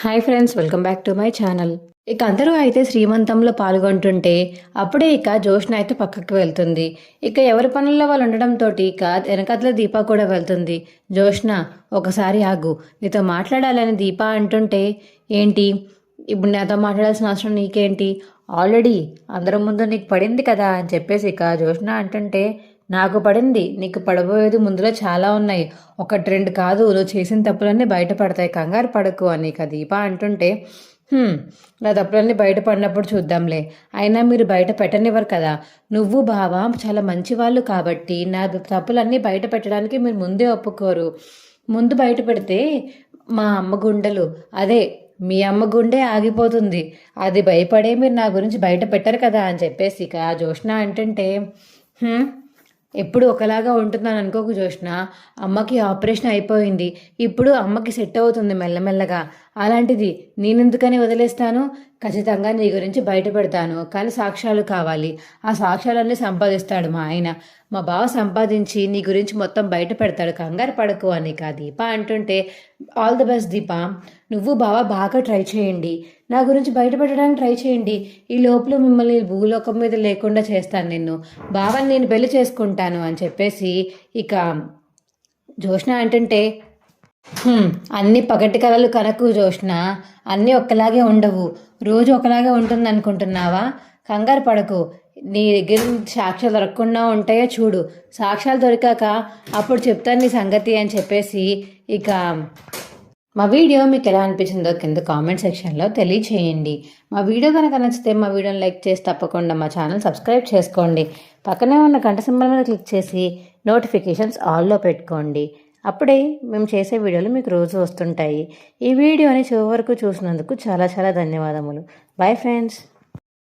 Hi friends, welcome back to my channel. ఇక అందరూ అయితే శ్రీమంతంలో పాల్గొంటుంటే అప్పుడే ఇక జోష్న అయితే పక్కకి వెళ్తుంది. ఇక ఎవరి పనుల్లో వాళ్ళు ఉండడంతో ఇక వెనకట్ల దీప కూడా వెళ్తుంది. జోష్న, ఒకసారి ఆగు, నీతో మాట్లాడాలని దీప అంటుంటే, ఏంటి ఇప్పుడు నాతో మాట్లాడాల్సిన అవసరం నీకేంటి, ఆల్రెడీ అందరి ముందు నీకు పడింది కదా అని చెప్పేసి ఇక జోష్న అంటుంటే, నాకు పడింది, నీకు పడబోయేది ముందులో చాలా ఉన్నాయి, ఒకటి రెండు కాదు, నువ్వు చేసిన తప్పులన్నీ బయటపడతాయి, కంగారు పడకు అని ఇక దీప అంటుంటే, నా తప్పులన్నీ బయటపడినప్పుడు చూద్దాంలే, అయినా మీరు బయట పెట్టనివ్వరు కదా, నువ్వు బావ చాలా మంచి వాళ్ళు కాబట్టి నా తప్పులన్నీ బయట పెట్టడానికి మీరు ముందే ఒప్పుకోరు, ముందు బయట పెడితే మా అమ్మ గుండెలు, అదే మీ అమ్మ గుండె ఆగిపోతుంది, అది భయపడే మీరు నా గురించి బయట పెట్టరు కదా అని చెప్పేసి ఇక జోష్న అంటుంటే, ఎప్పుడు ఒకలాగా ఉంటుందని అనుకోకు జోష్న, అమ్మకి ఆపరేషన్ అయిపోయింది, ఇప్పుడు అమ్మకి సెట్ అవుతుంది మెల్లమెల్లగా, అలాంటిది నేనెందుకని వదిలేస్తాను, ఖచ్చితంగా నీ గురించి బయట పెడతాను, కానీ సాక్ష్యాలు కావాలి, ఆ సాక్ష్యాలన్నీ సంపాదిస్తాడు మా ఆయన, మా బావ సంపాదించి నీ గురించి మొత్తం బయట పెడతాడు, కంగారు పడకు అని కా దీప అంటుంటే, ఆల్ ది బెస్ట్ దీప, నువ్వు బావ బాగా ట్రై చేయండి, నా గురించి బయట పెట్టడానికి ట్రై చేయండి, ఈ లోపల మిమ్మల్ని భూలోకం మీద లేకుండా చేస్తాను, నిన్ను బావని నేను పెళ్లి చేసుకుంటాను అని చెప్పేసి ఇక జోష్న అంటుంటే, అన్ని పగటి కళలు కనకు జోష్న, అన్నీ ఒక్కలాగే ఉండవు, రోజు ఒకలాగే ఉంటుంది అనుకుంటున్నావా, కంగారు పడకు, నీ దగ్గర సాక్ష్యాలు దొరకకుండా ఉంటాయో చూడు, సాక్ష్యాలు దొరికాక అప్పుడు చెప్తాను నీ సంగతి అని చెప్పేసి ఇక మా వీడియో మీకు ఎలా అనిపించిందో కింద కామెంట్ సెక్షన్లో తెలియచేయండి. మా వీడియో కనుక నచ్చితే మా వీడియోని లైక్ చేసి తప్పకుండా మా ఛానల్ సబ్స్క్రైబ్ చేసుకోండి. పక్కనే ఉన్న గంట సింబల్ మీద క్లిక్ చేసి నోటిఫికేషన్స్ ఆల్లో పెట్టుకోండి. అప్పుడే మేము చేసే వీడియోలు మీకు రోజు వస్తుంటాయి. ఈ వీడియోని చివరి వరకు చూసినందుకు చాలా చాలా ధన్యవాదములు. Bye friends.